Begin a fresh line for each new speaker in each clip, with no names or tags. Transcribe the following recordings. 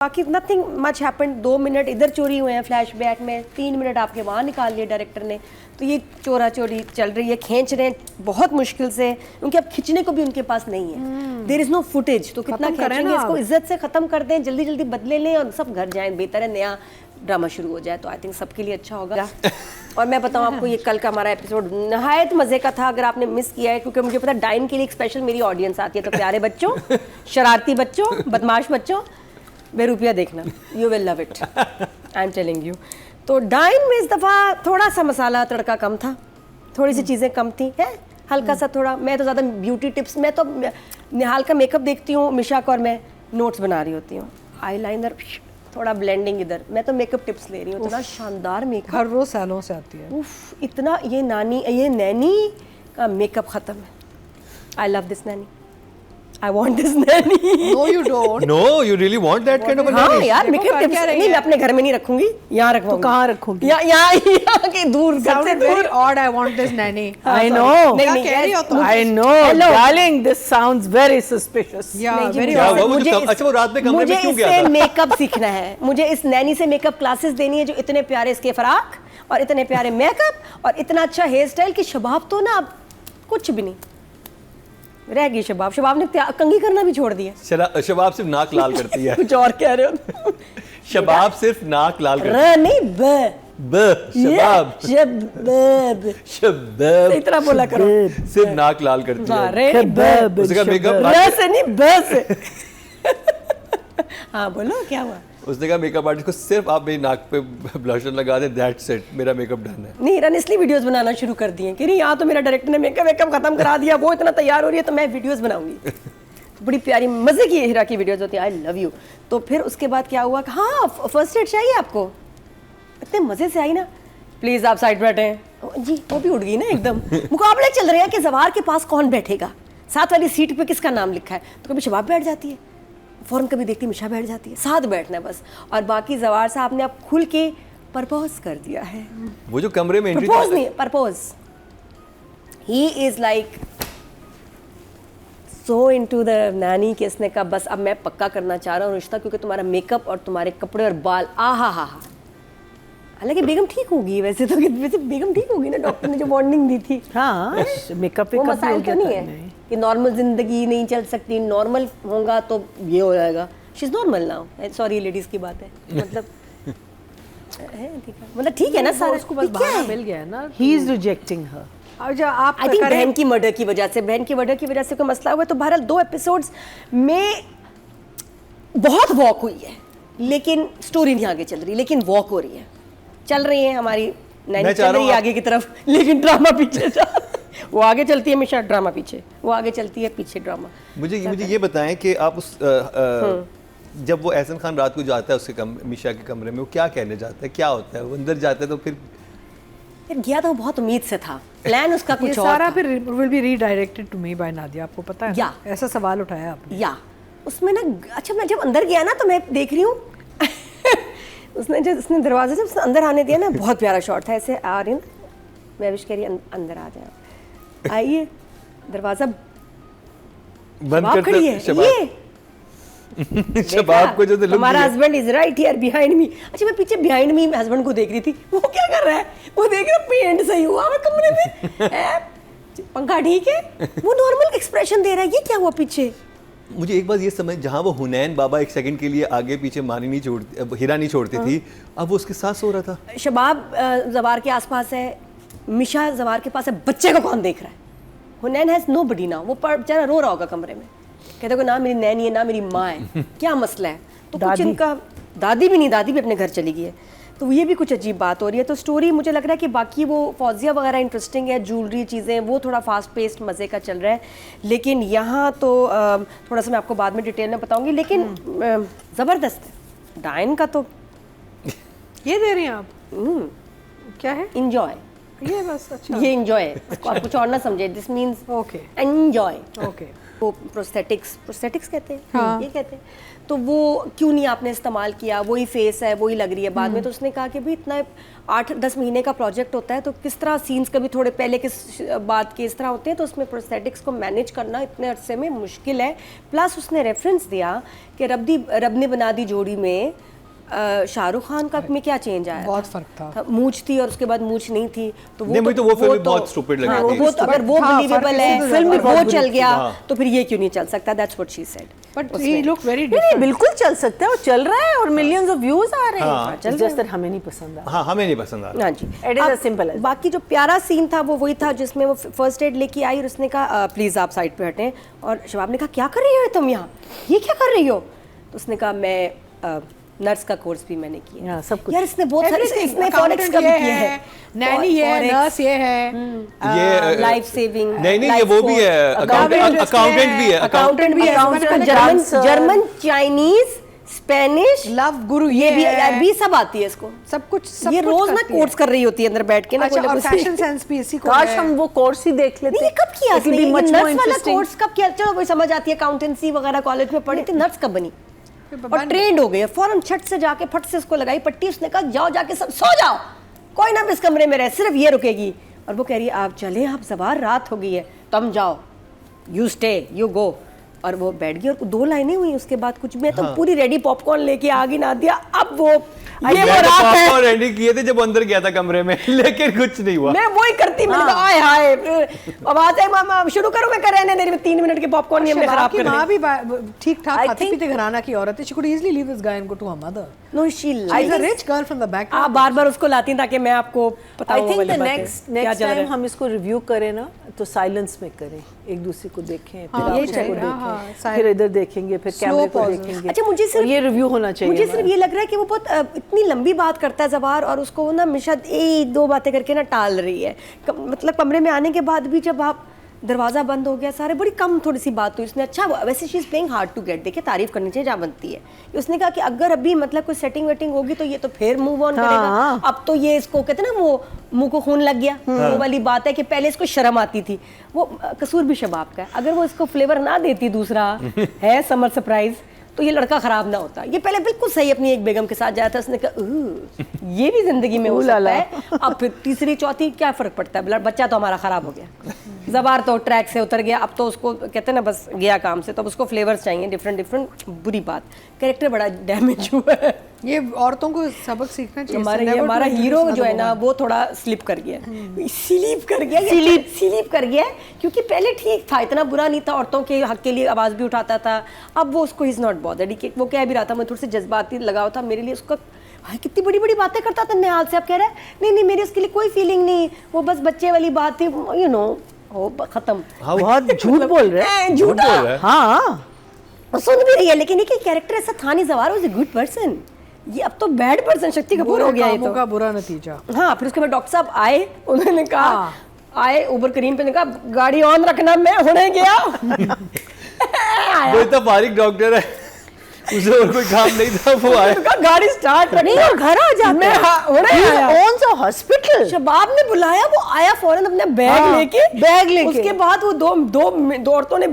बाकी nothing much happened. 2 minute इधर चोरी हुए हैं फ्लैशबैक में, 3 मिनट आपके वहाँ निकाल लिए डायरेक्टर ने। तो ये चोरा चोरी चल रही है, खींच रहे हैं बहुत मुश्किल से, क्योंकि अब खींचने को भी उनके पास नहीं है। देयर इज नो फुटेज, तो कितना खींचेंगे इसको। इज्जत से खत्म कर दें, जल्दी जल्दी बदले लें और सब घर जाएं, बेहतर है नया ड्रामा शुरू हो जाए। तो आई थिंक सबके लिए अच्छा होगा। और मैं बताऊं आपको, ये कल का हमारा एपिसोड नहायत मजे का था। अगर आपने मिस किया है, क्योंकि मुझे पता है डाइन के लिए एक स्पेशल मेरी ऑडियंस आती है, तो प्यारे बच्चों, शरारती बच्चों, बदमाश बच्चों, बेरुपिया देखना, you will love it, I am telling you. तो डाइन में इस दफ़ा थोड़ा सा मसाला तड़का कम था, थोड़ी सी चीज़ें कम थी, है हल्का सा थोड़ा। मैं तो ज़्यादा ब्यूटी टिप्स, मैं तो निहाल का मेकअप देखती हूँ, मिशा का, और मैं नोट्स बना रही होती हूँ, आईलाइनर थोड़ा ब्लेंडिंग इधर, मैं तो मेकअप टिप्स ले रही हूँ। इतना शानदार मेकअप,
हर रोज सालों से आती है।
उफ, इतना ये नैनी का मेकअप ख़त्म है। I love this Naini, I want this nanny.
No, you don't.
No, you really want that kind of a
हाँ
nanny?
यार, मेकअप टिप्स नहीं, मैं अपने घर में नहीं रखूंगी, यहाँ रखूंगी।
तो कहाँ रखूंगी?
यहाँ के दूर, घर से
Sounded
दूर।
very odd. I want this nanny.
I know.
क्या कह रही हो तुम?
I know, darling. This sounds very suspicious.
Yeah,
नहीं जी,
very
क्या
odd.
हुआ? वो जो अच्छा वो रात में कमरे में क्यों गया
मुझे
था?
मेकअप सीखना है, मुझे इस नैनी से मेकअप क्लासेस देनी है, जो इतने प्यारे इसके फराक और इतने प्यारे मेकअप और इतना अच्छा हेयर स्टाइल कि शबाब तो ना अब कुछ भी नहीं रह गई। शबाब ने कंघी करना भी छोड़ दिया।
शबाब सिर्फ नाक लाल करती है।
कुछ और कह रहे हो?
शबाब सिर्फ नाक लाल करती
र नहीं ब
शबाब
शबाब
शबाब
इस तरह बोला करो।
सिर्फ नाक लाल करती है।
रे
उसका मेकअप
र से नहीं ब से। हाँ बोलो, क्या हुआ?
उसने कहा मेकअप आर्टिस्ट को सिर्फ आप मेरी नाक पे ब्लशर लगा दे, दैट्स इट, मेरा मेकअप डन है।
नहीं, रन इसलिए वीडियोस बनाना शुरू कर दिए कि नहीं, यहाँ तो मेरा डायरेक्टर ने मेकअप खत्म करा दिया, वो इतना तैयार हो रही है तो मैं वीडियोस बनाऊंगी। बड़ी प्यारी मजे की हीरा की वीडियोस होती है, आई लव यू। तो फिर उसके बाद क्या हुआ, हाँ फर्स्ट एड चाहिए आपको, इतने मजे से आई ना, प्लीज आप साइड बैठे जी। वो भी उड़ गई ना एकदम। मुकाबले चल रहे हैं कि जवार के पास कौन बैठेगा, साथ वाली सीट पे किसका नाम लिखा है। तो कभी शबाब बैठ जाती है, फौरन कभी देखती मिशा बैठ जाती है, साथ बैठना है बस। और बाकी जवार साहब ने अब खुल के प्रपोज कर दिया है।
वो जो कमरे में
प्रपोज नहीं, propose. He is like so into the Naini कि इसने कहा बस अब मैं पक्का करना चाह रहा हूँ रिश्ता, क्योंकि तुम्हारा मेकअप और तुम्हारे कपड़े और बाल, आ हा हा हा। हालांकि बेगम ठीक होगी वैसे तो, वैसे बेगम ठीक होगी ना, डॉक्टर ने जो वार्निंग दी थी।
हाँ, मेकअप
वो मसाइल तो नहीं है कि नॉर्मल जिंदगी नहीं चल सकती, नॉर्मल होगा तो ये हो जाएगा। She is normal now, sorry ladies की बात है, मतलब है ठीक है, मतलब ठीक है ना सारा।
उसको बस बहाना मिल गया है ना।
He is rejecting her.
अच्छा आप
आई थिंक बहन की मर्डर की वजह से, बहन की मर्डर की वजह से कोई मसला हुआ। तो बहरहाल 2 एपिसोड्स में बहुत वॉक हुई है, लेकिन स्टोरी नहीं आगे चल रही, लेकिन वॉक हो रही है, चल रही है हमारी नैनी चल रही है आगे की तरफ, लेकिन ड्रामा पीछे जा। वो आगे चलती है मिशा, ड्रामा पीछे, वो आगे चलती है पीछे ड्रामा।
मुझे ये बताएं कि आप उस जब वो एहसन खान रात को जाता है उसके मिशा के कमरे में, वो क्या कहने जाता है, क्या होता है? वो अंदर जाता है तो फिर
गया तो बहुत उम्मीद से था, प्लान उसका
ये
कुछ और
सारा
था।
फिर will be redirected to me by Nadia, आपको पता है?
या।
ऐसा सवाल उठाया आपने।
या उसमें ना, अच्छा मैं जब अंदर गया ना तो मैं देख रही हूँ उसने दरवाजे से उसने अंदर आने दिया ना, बहुत प्यारा शॉट था, ऐसे आ रही ना, मैं विश कह रही अंदर आ जाए, आइए, दरवाजा
बंद
शबाब खड़ी है, ये
शबाब को जो तो
हमारा husband is right here behind me. अच्छा मैं पीछे बिहाइंड मी हस्बैंड को देख रही थी, वो क्या कर रहा है, वो देख रहा पेंट सही हुआ है कमरे में, पंखा ठीक है, वो नॉर्मल एक्सप्रेशन दे रहा है, ये क्या हुआ पीछे।
मुझे एक बात ये समझ, जहाँ वो हुनैन बाबा एक सेकंड के लिए आगे पीछे मानी नहीं छोड़ती, हीरा नहीं छोड़ती थी, अब वो उसके साथ सो रहा था।
शबाब जवार के आसपास है, मिशा जवार के पास है, बच्चे को कौन देख रहा है? हुनैन हैज नोबडी नाउ, वो बेचारा रो रहा होगा कमरे में, कहते को ना मेरी नैनी है ना मेरी माँ है, क्या मसला है? तो कुछ इनका दादी भी नहीं, दादी भी अपने घर चली गई है, तो ये भी कुछ अजीब बात हो रही है। तो स्टोरी मुझे लग रहा है कि बाकी वो फौजिया वगैरह इंटरेस्टिंग है, ज्वेलरी चीज़ें वो थोड़ा फास्ट पेस्ड मज़े का चल रहा है, लेकिन यहाँ तो थोड़ा सा मैं आपको बाद में डिटेल में बताऊँगी, लेकिन ज़बरदस्त है। डाइन का तो
ये दे रही हैं आप? क्या है?
इंजॉय,
ये बस। अच्छा,
ये इंजॉय है, आप कुछ और ना समझे, this means
okay
enjoy.
Okay.
वो प्रोस्थेटिक्स कहते हैं, ये कहते हैं, तो वो क्यों नहीं आपने इस्तेमाल किया, वही फेस है, वही लग रही है बाद में। तो उसने कहा कि भाई इतना 8-10 महीने का प्रोजेक्ट होता है, तो किस तरह सीन्स कभी थोड़े पहले किस बाद के इस तरह होते हैं, तो उसमें प्रोस्थेटिक्स को मैनेज करना इतने अरसे में मुश्किल है। प्लस उसने रेफरेंस दिया कि रब ने बना दी जोड़ी में शाहरुख खान का में क्या चेंज आया,
बहुत फर्क था।
मूंछ थी और उसके बाद मूंछ नहीं थी, तो
नहीं, मुझे तो वो फिल्म बहुत stupid लगी थी।
वो तो अगर वो
हाँ,
बिलीवेबल
फर्क
है,
इससे तो
फिल्म में
ज़्यादा
वो चल गया,
हाँ।
तो फिर ये क्यों नहीं चल सकता? That's what she said.
But he look very
नहीं नहीं, बिल्कुल चल सकता है, और चल रहा है और मिलियंस ऑफ व्यूज आ रहे
हाँ,
हैं। जस्ट दैट हमें नहीं पसंद आ।
हाँ, हमें नहीं पसंद आ रहा।
हाँ जी,
It is
अब
as simple as-
बाकी जो प्यारा सीन था वो वही था जिसमें वो फर्स्ट एड लेके आई और उसने कहा प्लीज आप साइड पे हटें, और शबाब ने कहा क्या कर रही हो तुम यहाँ, ये क्या कर रही हो? तो उसने कहा मैं नर्स का कोर्स भी मैंने किया।
हाँ, सब कुछ।
यार इसने बहुत सारे
Everything,
इसने फॉरेक्स का भी
accountant
किया
ये
है,
नैनी है, नर्स ये है,
ये
लाइफ सेविंग,
नहीं ये वो भी है, अकाउंटेंट भी है,
अकाउंटेंट भी है,
Accountant,
German, Chinese, Spanish,
love गुरु
ये भी
है,
अरबी सब आती है इसको।
सब कुछ
ये रोज ना कोर्स कर रही होती है अंदर बैठ के ना।
अच्छा,
कोई ना
और
कोई-
फैशन सेंस भी इसी को
काश
है।
हम वो कोर्स ही देख लेते।
नहीं ये कब किया
It will
इसने?
be
ये
much
नर्स
more
वाला
interesting.
कोर्स कब किया? चलो वही समझ आती है, अकाउंटेंसी वगैरह कॉलेज में पढ़ी थी, नर्स कब बनी? और ट्रेंड हो गई, फौरन छट से जाके फट से उसको लगाई पट्टी, उसने कहा जाओ जाके सब सो जाओ, कोई ना भी इस कमरे में रहे, सिर्फ ये रुकेगी। और वो कह रही है आप चले, आप सवार, रात हो गई है, तुम जाओ, यू स्टे, यू गो। और वो बैठ गई और 2 लाइनें हुई, उसके बाद कुछ मैं तो पूरी रेडी पॉपकॉर्न लेके आ गई नादिया। अब वो ये वो रात है,
पॉपकॉर्न रेडी किए थे जब अंदर गया था कमरे में, लेकिन कुछ नहीं हुआ।
मैं वही करती, मैंने कहा आय हाय, अब आते मामा शुरू करो, मैं कर रहने दे रही, 3 मिनट के पॉपकॉर्न नहीं हमने
शबाब
खराब
की
कर
माँ भी ठीक ठाक
I
खाती
think-
पीते घराना की औरत है। She could easily leave this guy and go to her mother.
No she
She's a rich girl from the back.
आप बार-बार उसको लाती ताकि मैं आपको
आई
बताऊं
थिंक
वाली
द
बातें।
नेक्स्ट
क्या चल रहा
टाइम
है?
हम इसको रिव्यू करें ना, तो साइलेंस में करें, एक दूसरे को देखें, फिर
हाँ,
आप
ये
इसको
चाहिए,
देखें,
हाँ,
फिर इधर देखेंगे, फिर
Slow
कैमरे को
pauses.
देखेंगे।
अच्छा मुझे
और
सिर्फ
ये रिव्यू होना चाहिए।
मुझे सिर्फ ये लग रहा है कि वो बहुत इतनी लंबी बात करता है ज़बार, और उसको ना हमेशा 1-2 बातें करके ना टाल रही है। मतलब कमरे में आने के बाद भी जब आप दरवाज़ा बंद हो गया सारे, बड़ी कम थोड़ी सी बात हुई। उसने अच्छा वैसे she is playing hard to get, देखिए तारीफ करनी चाहिए जहाँ बनती है। उसने कहा कि अगर अभी मतलब कोई सेटिंग वेटिंग होगी तो ये तो फिर मूव ऑन करेगा। अब तो ये इसको कहते हैं ना वो मुंह को खून लग गया, वो वाली बात है कि पहले इसको शर्म आती थी। वो कसूर भी शबाब का है, अगर वो इसको फ्लेवर ना देती दूसरा है समर सरप्राइज, तो ये लड़का खराब ना होता। ये पहले बिल्कुल सही अपनी एक बेगम के साथ जाया था, उसने कहा ये भी जिंदगी में हो सकता है। अब फिर तीसरी चौथी क्या फर्क पड़ता है, बच्चा तो हमारा खराब हो गया, ज़बार तो ट्रैक से उतर गया, अब तो उसको कहते हैं ना बस गया काम से, तो अब उसको फ्लेवर्स चाहिए डिफरेंट डिफरेंट। बुरी बात, कैरेक्टर बड़ा डैमेज हुआ है।
ये औरतों को सबक सीखना चाहिए।
हमारा हीरो जो है ना वो थोड़ा स्लिप कर गया, स्लीप कर गया, स्लीप कर गया, क्योंकि पहले ठीक था, इतना बुरा नहीं था, औरतों के हक के लिए आवाज़ भी उठाता था। अब वो उसको इज़ नॉट बॉदर्ड, वो कह भी रहा था, मैं थोड़ी सी जज्बाती लगाव था मेरे लिए, उसका भाई कितनी बड़ी बड़ी बातें करता था निहाल से। अब कह रहा है नहीं नहीं मेरी उसके लिए कोई फीलिंग नहीं, वो बस बच्चे वाली बात थी, यू नो, हो खत्म।
बहुत झूठ बोल रहे हैं।
झूठा
हाँ,
और सुन भी रही है, लेकिन ये कैरेक्टर ऐसा था नहीं, ज़वार वाज अ गुड पर्सन, ये अब तो बैड पर्सन शक्ति कपूर हो गया ये तो।
का बुरा नतीजा।
हाँ, फिर उसके बाद डॉक्टर साहब आए, उन्होंने कहा आए उबर करीम पे, ने कहा गाड़ी ऑन रखना, मैं होने गया।
वो इतना बारीक डॉक्टर है, उसे और कोई काम नहीं था, वो आया
गाड़ी स्टार्ट
नहीं और घर आ जाते
मैं होने आया।
owns a hospital।
शबाब ने बुलाया, वो आया फौरन अपना बैग लेके। उसके बाद वो दो औरतों ने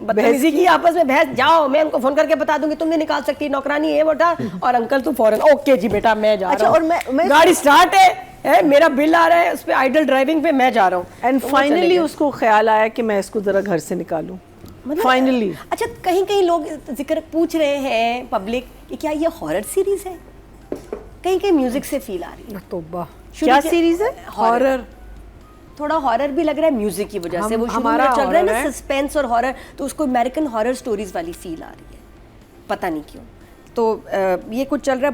बदतमीजी की आपस में, बहस, जाओ मैं उनको फोन करके बता दूंगी, तुम नहीं निकाल सकती, नौकरानी है बेटा। और अंकल तू फौरन ओके जी बेटा मैं जा रहा हूँ।
और मैं
गाड़ी स्टार्ट है, मेरा बिल आ रहा है उस पे, आइडल ड्राइविंग पे मैं जा रहा हूँ।
एंड फाइनली उसको ख्याल आया कि मैं इसको जरा घर से निकालूं। फाइनली
अच्छा, कहीं कहीं लोग जिक्र पूछ रहे हैं पब्लिक कि क्या ये हॉरर सीरीज है, कहीं कहीं म्यूजिक से फील आ रही है।
तौबा,
क्या सीरीज है?
हॉरर,
थोड़ा हॉरर भी लग रहा है म्यूजिक की वजह से। वो शुरू में
हमारा
चल रहा है ना
horror है।
सस्पेंस और हॉरर, तो उसको अमेरिकन हॉरर स्टोरीज वाली फील आ रही है, पता नहीं क्यों। तो ये कुछ चल रहा है।